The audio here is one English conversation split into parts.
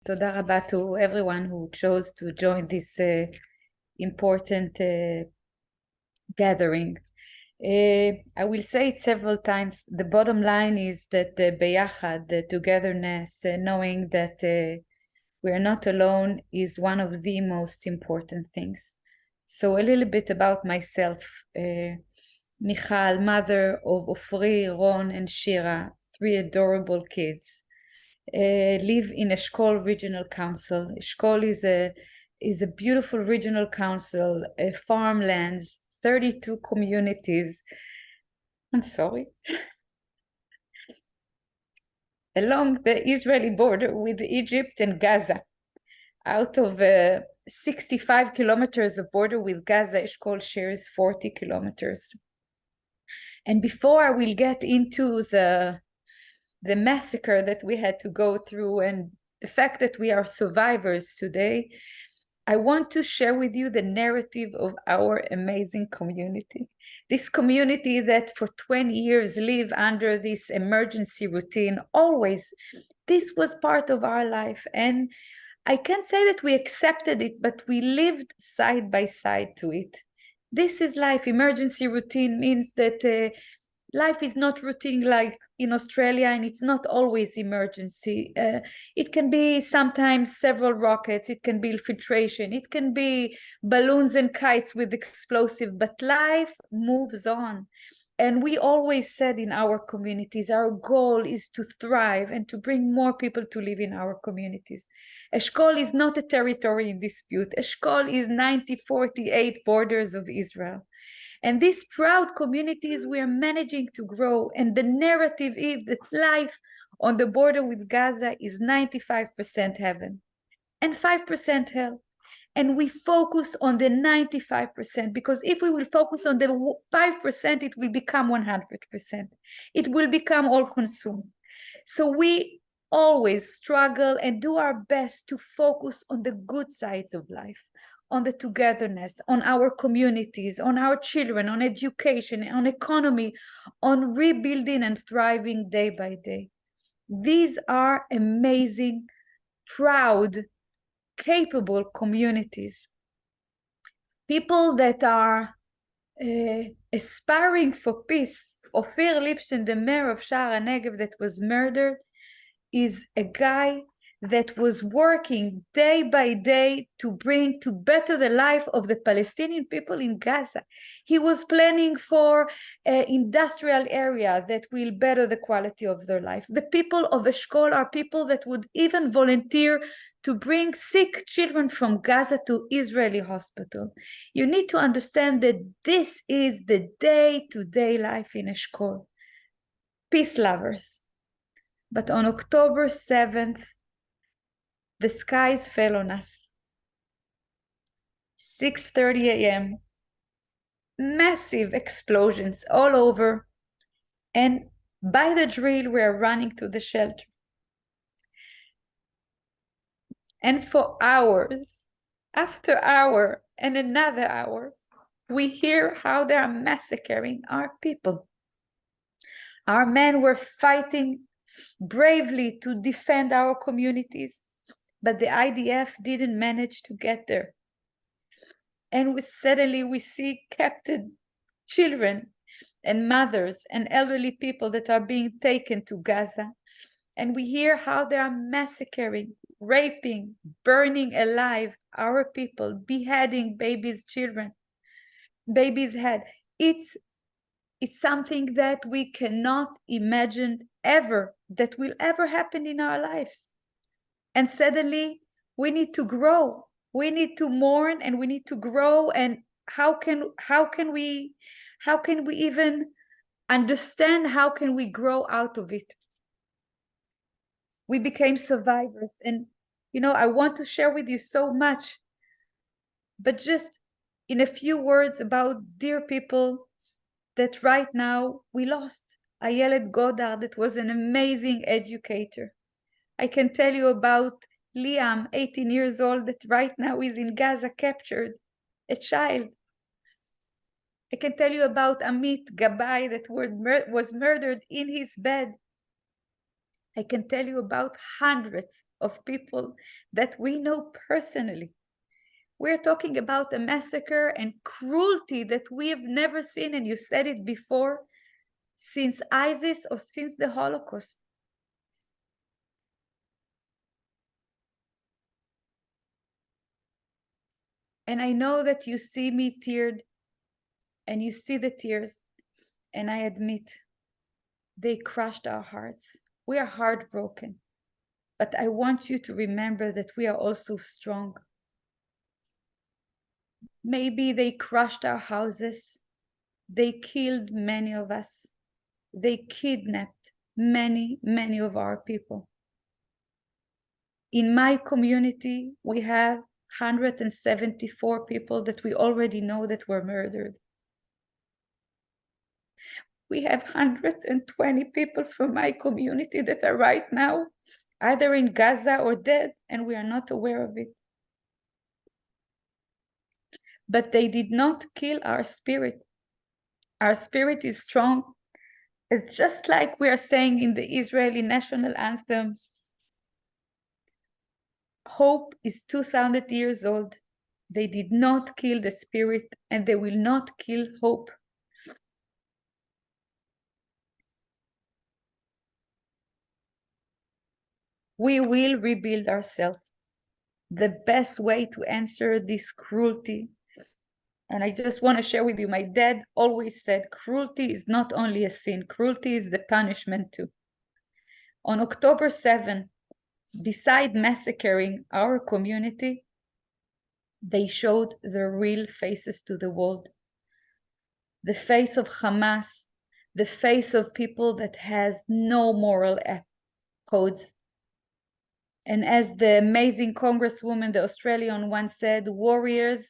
Toda rabba to everyone who chose to join this important gathering. I will say it several times. The bottom line is that the beyachad, the togetherness, knowing that we are not alone, is one of the most important things. So a little bit about myself. Michal, mother of Ofri, Ron, and Shira, three adorable kids. Live in Eshkol Regional Council. Eshkol is a beautiful regional council, farmlands, 32 communities. I'm sorry. Along the Israeli border with Egypt and Gaza. Out of 65 kilometers of border with Gaza, Eshkol shares 40 kilometers. And before I will get into the massacre that we had to go through and the fact that we are survivors today, I want to share with you the narrative of our amazing community. This community that for 20 years lived under this emergency routine, always. This was part of our life. And I can't say that we accepted it, but we lived side by side to it. This is life. Emergency routine means that life is not routine like in Australia, and it's not always emergency. It can be sometimes several rockets, it can be infiltration, it can be balloons and kites with explosive, but life moves on. And we always said in our communities, our goal is to thrive and to bring more people to live in our communities. Eshkol is not a territory in dispute. Eshkol is 1948 borders of Israel. And these proud communities we are managing to grow. And the narrative is that life on the border with Gaza is 95% heaven and 5% hell. And we focus on the 95%, because if we will focus on the 5%, it will become 100%. It will become all consumed. So we always struggle and do our best to focus on the good sides of life, on the togetherness, on our communities, on our children, on education, on economy, on rebuilding and thriving day by day. These are amazing, proud, capable communities. People that are aspiring for peace. Ofir Lipstein, the mayor of Sha'ar HaNegev that was murdered, is a guy that was working day by day to better the life of the Palestinian people in Gaza. He was planning for an industrial area that will better the quality of their life. The people of Eshkol are people that would even volunteer to bring sick children from Gaza to Israeli hospital. You need to understand that this is the day-to-day life in Eshkol. Peace lovers. But on October 7th, the skies fell on us. 6:30 a.m. Massive explosions all over. And by the drill, we are running to the shelter. And for hours, after hour and another hour, we hear how they are massacring our people. Our men were fighting bravely to defend our communities, but the IDF didn't manage to get there. And suddenly we see captive children and mothers and elderly people that are being taken to Gaza. And we hear how they are massacring, raping, burning alive our people, beheading babies' children, babies' head. It's something that we cannot imagine ever that will ever happen in our lives. And suddenly we need to grow. We need to mourn and we need to grow. And how can we even understand how can we grow out of it? We became survivors. And I want to share with you so much, but just in a few words about dear people that right now we lost. Ayelet Godard, that was an amazing educator. I can tell you about Liam, 18 years old, that right now is in Gaza, captured, a child. I can tell you about Amit Gabay, that was murdered in his bed. I can tell you about hundreds of people that we know personally. We're talking about a massacre and cruelty that we have never seen, and you said it before, since ISIS or since the Holocaust. And I know that you see me teared, and you see the tears, and I admit they crushed our hearts. We are heartbroken, but I want you to remember that we are also strong. Maybe they crushed our houses, they killed many of us, they kidnapped many of our people. In my community, we have 174 people that we already know that were murdered. We have 120 people from my community that are right now either in Gaza or dead, and we are not aware of it. But they did not kill our spirit. Our spirit is strong. It's just like we are saying in the Israeli national anthem, hope is 2,000 years old. They did not kill the spirit, and they will not kill hope. We will rebuild ourselves. The best way to answer this cruelty, and I just want to share with you, my dad always said, cruelty is not only a sin, cruelty is the punishment too. On October 7, beside massacring our community, they showed their real faces to the world. The face of Hamas, the face of people that has no moral codes. And as the amazing Congresswoman, the Australian one, said, warriors,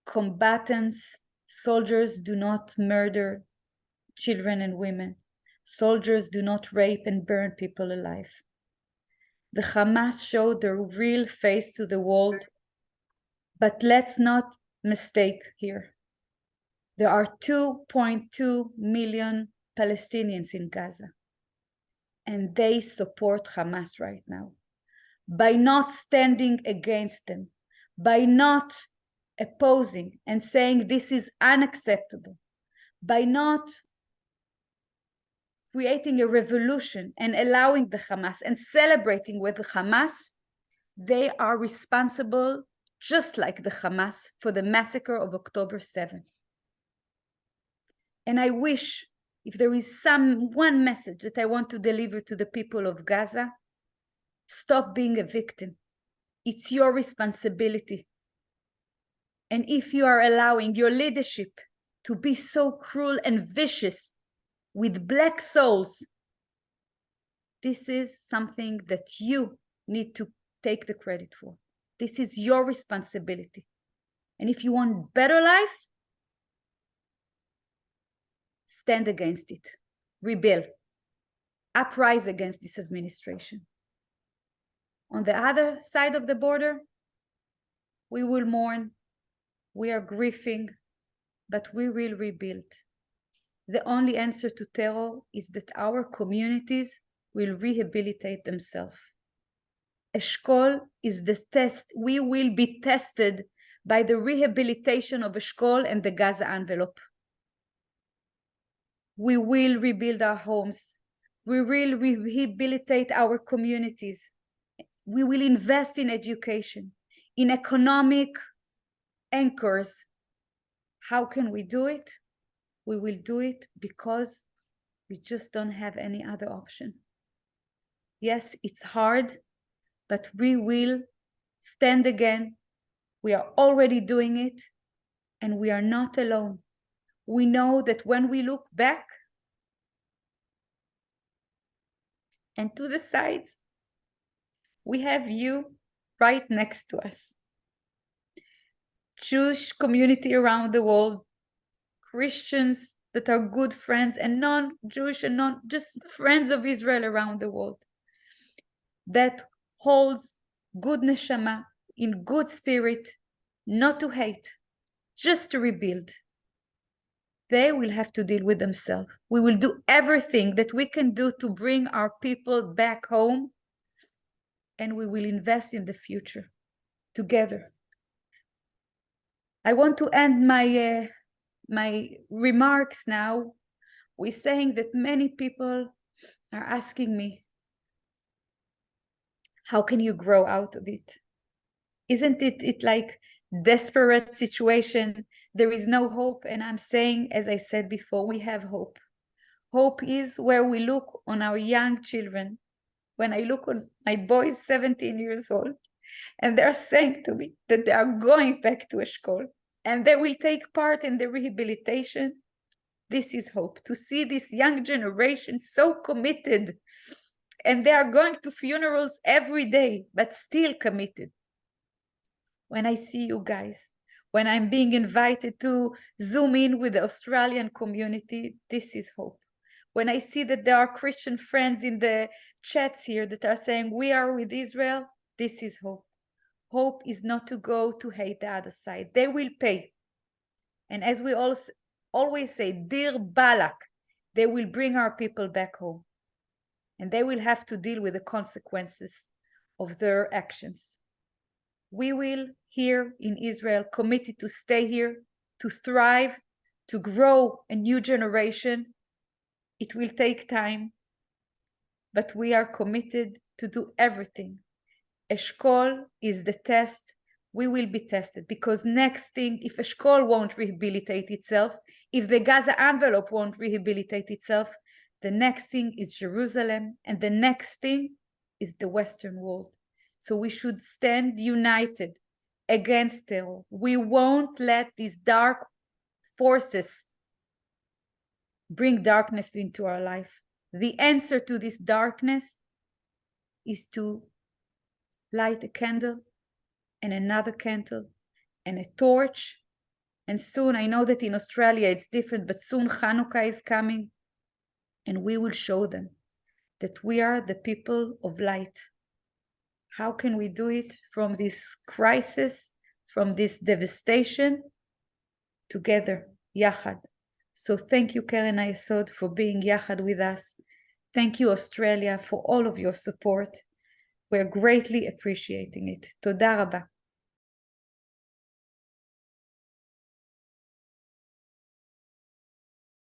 combatants, soldiers do not murder children and women. Soldiers do not rape and burn people alive. The Hamas showed their real face to the world, but let's not mistake here. There are 2.2 million Palestinians in Gaza, and they support Hamas right now. By not standing against them, by not opposing and saying this is unacceptable, by not creating a revolution and allowing the Hamas and celebrating with the Hamas, they are responsible, just like the Hamas, for the massacre of October 7. And I wish, if there is one message that I want to deliver to the people of Gaza, stop being a victim. It's your responsibility. And if you are allowing your leadership to be so cruel and vicious with black souls, this is something that you need to take the credit for. This is your responsibility. And if you want better life, stand against it, rebel, uprise against this administration. On the other side of the border, we will mourn, we are grieving, but we will rebuild. The only answer to terror is that our communities will rehabilitate themselves. Eshkol is the test. We will be tested by the rehabilitation of Eshkol and the Gaza envelope. We will rebuild our homes. We will rehabilitate our communities. We will invest in education, in economic anchors. How can we do it? We will do it because we just don't have any other option. Yes, it's hard, but we will stand again. We are already doing it, and we are not alone. We know that when we look back and to the sides, we have you right next to us. Jewish community around the world, Christians that are good friends, and non-Jewish and just friends of Israel around the world, that holds good neshama, in good spirit, not to hate, just to rebuild. They will have to deal with themselves. We will do everything that we can do to bring our people back home, and we will invest in the future together. I want to end my remarks now with saying that many people are asking me, how can you grow out of it? Isn't it like desperate situation? There is no hope. And I'm saying, as I said before, we have hope. Hope is where we look on our young children. When I look on my boys, 17 years old, and they're saying to me that they are going back to Eshkol and they will take part in the rehabilitation, this is hope. To see this young generation so committed, and they are going to funerals every day, but still committed. When I see you guys, when I'm being invited to Zoom in with the Australian community, this is hope. When I see that there are Christian friends in the chats here that are saying, we are with Israel, this is hope. Hope is not to go to hate the other side. They will pay. And as we always say, Dir Balak, they will bring our people back home. And they will have to deal with the consequences of their actions. We will, here in Israel, committed to stay here, to thrive, to grow a new generation. It will take time, but we are committed to do everything. Eshkol is the test. We will be tested, because next thing, if Eshkol won't rehabilitate itself, if the Gaza envelope won't rehabilitate itself, the next thing is Jerusalem, and the next thing is the Western world. So we should stand united against terror. We won't let these dark forces bring darkness into our life. The answer to this darkness is to light a candle and another candle and a torch. And soon, I know that in Australia it's different, but soon Hanukkah is coming, and we will show them that we are the people of light. How can we do it from this crisis, from this devastation, together, Yachad? So thank you, Keren Hayesod, for being Yachad with us. Thank you, Australia, for all of your support. We're greatly appreciating it. Toda rabba.